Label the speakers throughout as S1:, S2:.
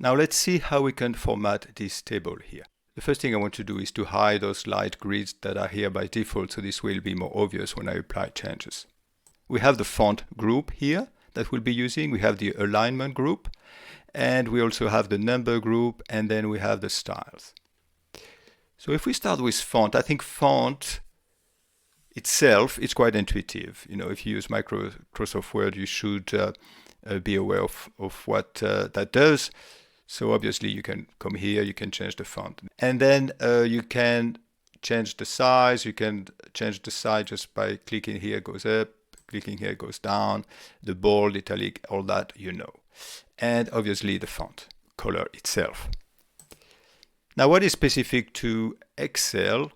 S1: Now let's see how we can format this table here. The first thing I want to do is to hide those light grids that are here by default, so this will be more obvious when I apply changes. We have the font group here that we'll be using. We have the alignment group, and we also have the number group, and then we have the styles. So if we start with font, I think font itself is quite intuitive. You know, if you use Microsoft Word, you should be aware of what that does. So obviously you can come here, you can change the font. And then you can change the size. You can change the size just by clicking here, it goes up, clicking here, it goes down, the bold, italic, all that, you know. And obviously the font color itself. Now what is specific to Excel,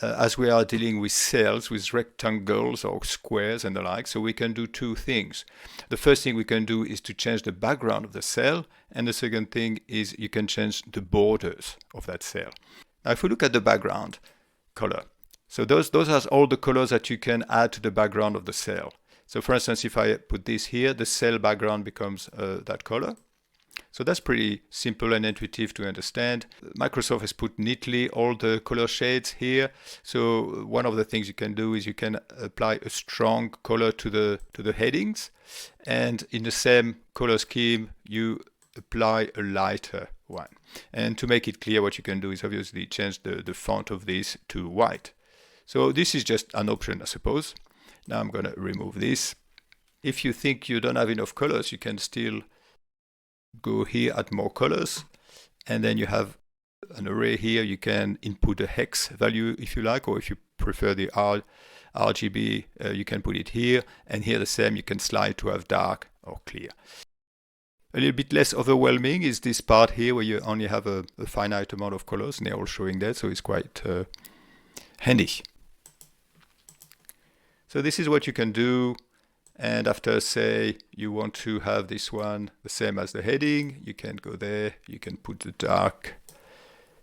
S1: as we are dealing with cells, with rectangles or squares and the like, so we can do two things. The first thing we can do is to change the background of the cell, and the second thing is you can change the borders of that cell. Now if we look at the background color, so those are all the colors that you can add to the background of the cell. So for instance, if I put this here, the cell background becomes that color. So that's pretty simple and intuitive to understand. Microsoft has put neatly all the color shades here. So one of the things you can do is you can apply a strong color to the headings, and in the same color scheme you apply a lighter one. And to make it clear, what you can do is obviously change the font of this to white. So this is just an option, I suppose. Now I'm going to remove this. If you think you don't have enough colors, you can still go here at more colors, and then you have an array here. You can input a hex value if you like, or if you prefer the RGB, you can put it here, and here the same, you can slide to have dark or clear. A little bit less overwhelming is this part here where you only have a finite amount of colors, and they're all showing that, so it's quite handy. So this is what you can do. And after, say, you want to have this one the same as the heading, you can go there, you can put the dark,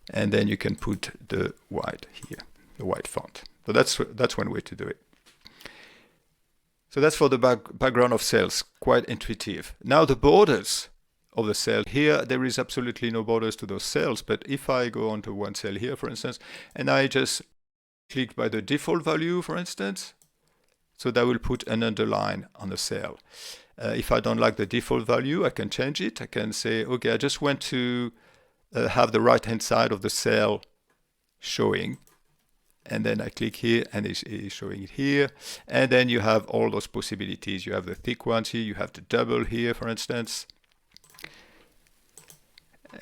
S1: and then you can put the white here, the white font. So that's one way to do it. So that's for the background of cells, quite intuitive. Now the borders of the cell. Here there is absolutely no borders to those cells, but if I go onto one cell here, for instance, and I just click by the default value, for instance, so that will put an underline on the cell. If I don't like the default value, I can change it. I can say, okay, I just want to have the right-hand side of the cell showing. And then I click here, and it's showing it here. And then you have all those possibilities. You have the thick ones here. You have the double here, for instance.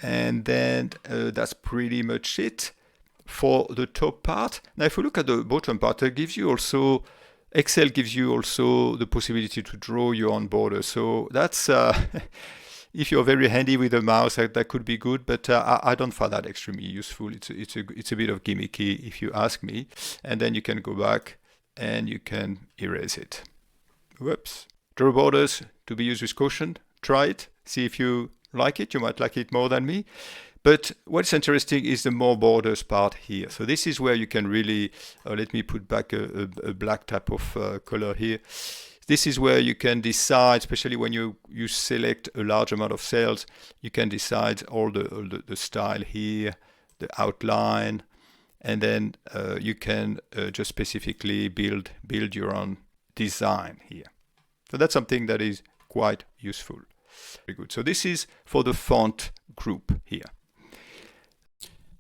S1: And then that's pretty much it for the top part. Now, if we look at the bottom part, it gives you also Excel gives you also the possibility to draw your own border. So that's, if you're very handy with a mouse, that could be good, but I don't find that extremely useful. It's a bit of gimmicky if you ask me. And then you can go back and you can erase it. Whoops. Draw borders to be used with caution. Try it. See if you like it. You might like it more than me. But what's interesting is the more borders part here. So this is where you can really, let me put back a black type of color here. This is where you can decide, especially when you select a large amount of cells, you can decide all the style here, the outline, and then you can just specifically build your own design here. So that's something that is quite useful. Very good. So this is for the font group here.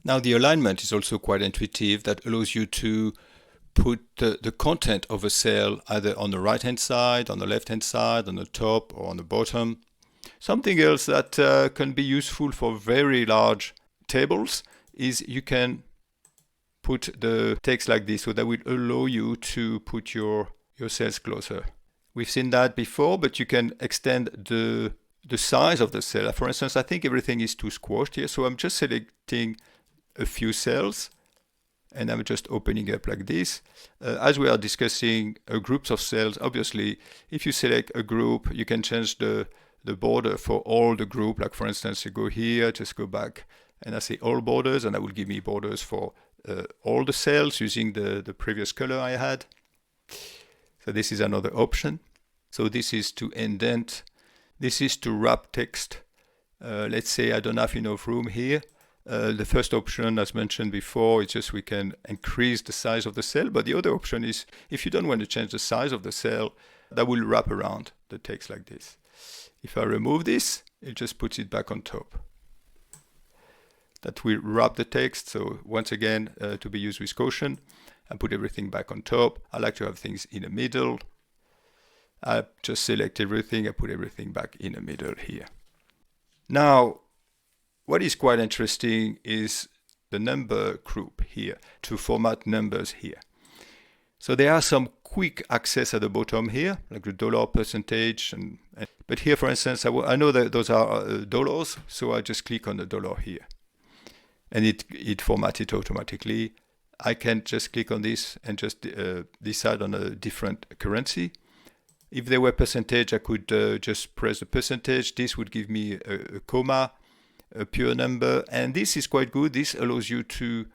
S1: Now the alignment is also quite intuitive. That allows you to put the content of a cell either on the right hand side, on the left hand side, on the top or on the bottom. Something else that can be useful for very large tables is you can put the text like this, so that will allow you to put your cells closer. We've seen that before, but you can extend the size of the cell. For instance, I think everything is too squashed here, so I'm just selecting a few cells, and I'm just opening up like this. As we are discussing groups of cells, obviously, if you select a group, you can change the border for all the group. Like for instance, you go here, just go back, and I say all borders, and that will give me borders for all the cells using the previous color I had. So this is another option. So this is to indent. This is to wrap text let's say I don't have enough room here. The first option, as mentioned before, is just we can increase the size of the cell, but the other option is if you don't want to change the size of the cell, that will wrap around the text like this. If I remove this, it just puts it back on top. That will wrap the text, so once again, to be used with caution. I put everything back on top. I like to have things in the middle. I just select everything, I put everything back in the middle here. Now, what is quite interesting is the number group here, to format numbers here. So there are some quick access at the bottom here, like the dollar percentage. But here, for instance, I know that those are dollars, so I just click on the dollar here. And it formats it automatically. I can just click on this and just decide on a different currency. If there were percentage, I could just press the percentage. This would give me a comma, a pure number. And this is quite good. This allows you to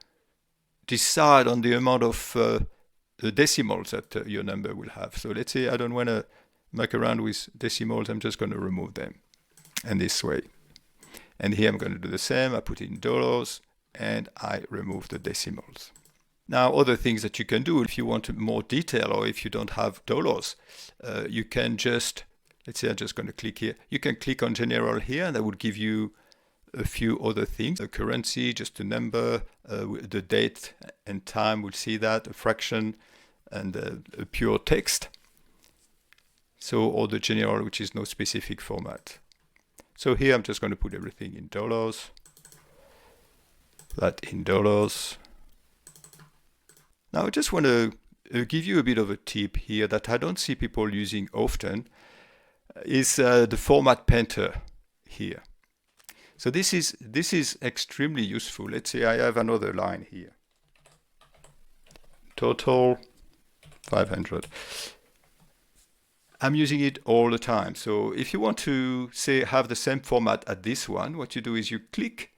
S1: decide on the amount of the decimals that your number will have. So let's say I don't want to muck around with decimals. I'm just going to remove them. And this way. And here I'm going to do the same. I put in dollars and I remove the decimals. Now, other things that you can do, if you want more detail or if you don't have dollars, you can just, let's say I'm just going to click here. You can click on general here and that will give you a few other things. A currency, just a number, the date and time, we'll see that, a fraction and a pure text. So, or the general, which is no specific format. So here I'm just going to put everything in dollars, that in dollars. Now I just want to give you a bit of a tip here that I don't see people using often, is the format painter here. So this is extremely useful. Let's say I have another line here. Total 500. I'm using it all the time. So if you want to say have the same format as this one, what you do is you click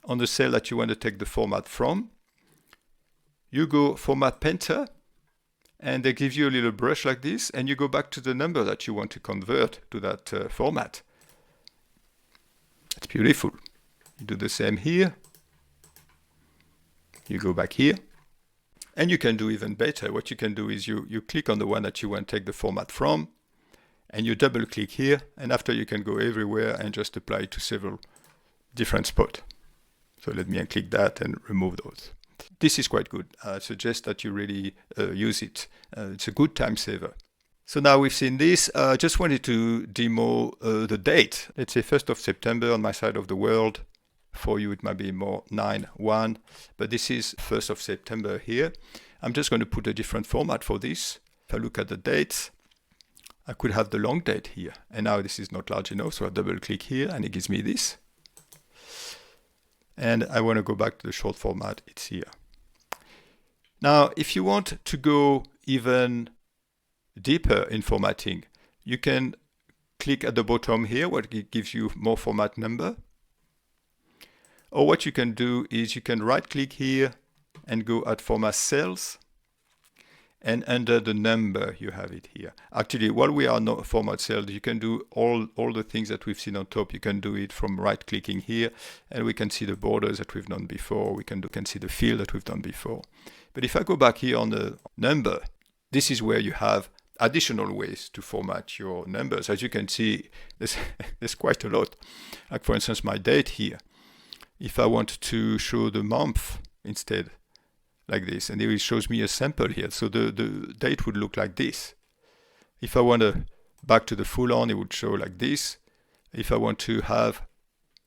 S1: on the cell that you want to take the format from. You go format painter and they give you a little brush like this and you go back to the number that you want to convert to that format. It's beautiful. You do the same here. You go back here. And you can do even better. What you can do is you click on the one that you want to take the format from and you double click here and after you can go everywhere and just apply it to several different spots. So let me unclick that and remove those. This is quite good. I suggest that you really use it. It's a good time saver. So now we've seen this. I just wanted to demo the date. Let's say 1st of September on my side of the world. For you, it might be more 9/1, but this is 1st of September here. I'm just going to put a different format for this. If I look at the dates, I could have the long date here. And now this is not large enough, so I double click here and it gives me this. And I want to go back to the short format. It's here. Now, if you want to go even deeper in formatting, you can click at the bottom here, where it gives you more format number. Or what you can do is you can right click here and go at format cells. And under the number, you have it here. Actually, while we are not format cells, you can do all the things that we've seen on top. You can do it from right clicking here, and we can see the borders that we've done before. We can see the field that we've done before. But if I go back here on the number, this is where you have additional ways to format your numbers. As you can see, there's quite a lot. Like for instance, my date here. If I want to show the month instead, like this, and it shows me a sample here. So the date would look like this. If I want to back to the full on, it would show like this. If I want to have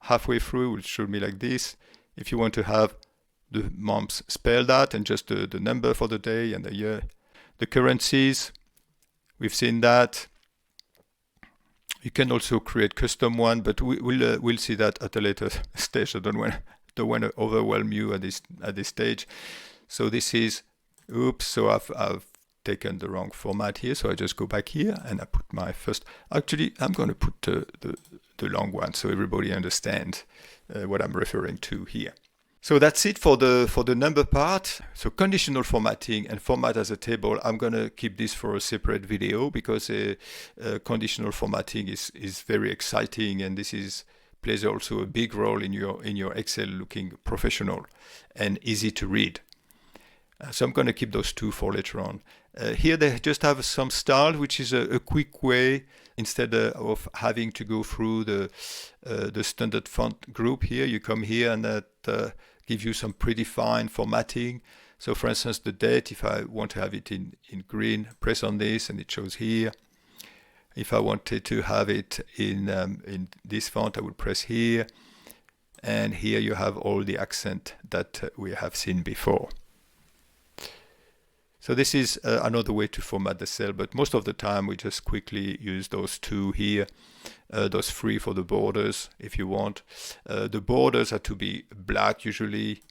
S1: halfway through, it would show me like this. If you want to have the months spelled out and just the number for the day and the year. The currencies, we've seen that. You can also create custom one, but we'll see that at a later stage. I don't want to overwhelm you at this stage. So this is, oops, so I've taken the wrong format here. So I just go back here and I put my first, actually I'm going to put the long one so everybody understands what I'm referring to here. So that's it for the number part. So conditional formatting and format as a table, I'm going to keep this for a separate video because conditional formatting is very exciting, and this is plays also a big role in your Excel looking professional and easy to read. So I'm going to keep those two for later on. Here they just have some style, which is a quick way, instead of having to go through the standard font group here. You come here and that gives you some predefined formatting. So for instance, the date, if I want to have it in green, press on this and it shows here. If I wanted to have it in this font, I would press here. And here you have all the accent that we have seen before. So this is another way to format the cell, but most of the time we just quickly use those two here, those three for the borders if you want. The borders have to be black usually,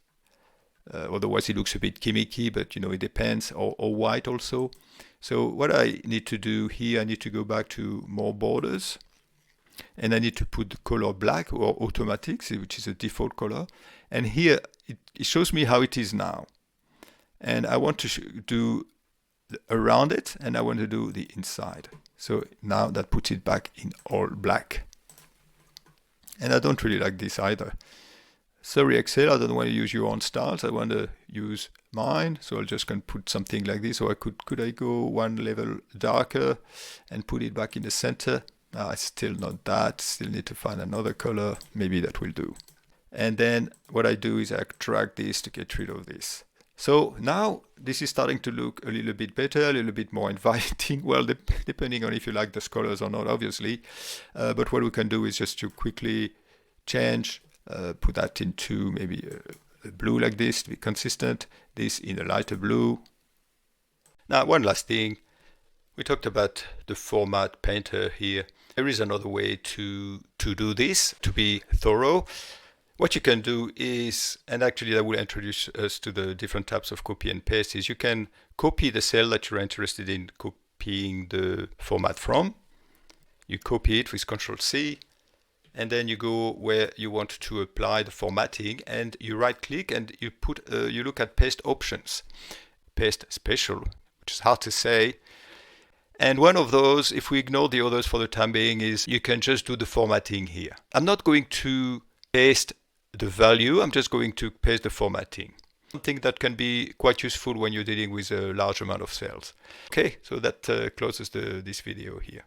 S1: otherwise it looks a bit gimmicky, but it depends, or white also. So what I need to do here, I need to go back to more borders, and I need to put the color black or automatic, which is a default color. And here it shows me how it is now. And I want to do around it, and I want to do the inside. So now that puts it back in all black. And I don't really like this either. Sorry, Excel, I don't want to use your own styles. I want to use mine. So I'll just going to put something like this. Or could I go one level darker and put it back in the center? It's still not that. Still need to find another color. Maybe that will do. And then what I do is I drag this to get rid of this. So now this is starting to look a little bit better, a little bit more inviting. Well, depending on if you like those colors or not, obviously. But what we can do is just to quickly change, put that into maybe a blue like this to be consistent, this in a lighter blue. Now, one last thing. We talked about the format painter here. There is another way to do this, to be thorough. What you can do is, and actually that will introduce us to the different types of copy and paste, is you can copy the cell that you're interested in copying the format from. You copy it with Ctrl+C, and then you go where you want to apply the formatting, and you right click and you look at paste options. Paste special, which is hard to say. And one of those, if we ignore the others for the time being, is you can just do the formatting here. I'm not going to paste the value, I'm just going to paste the formatting. Something that can be quite useful when you're dealing with a large amount of cells. Okay, so that closes this video here.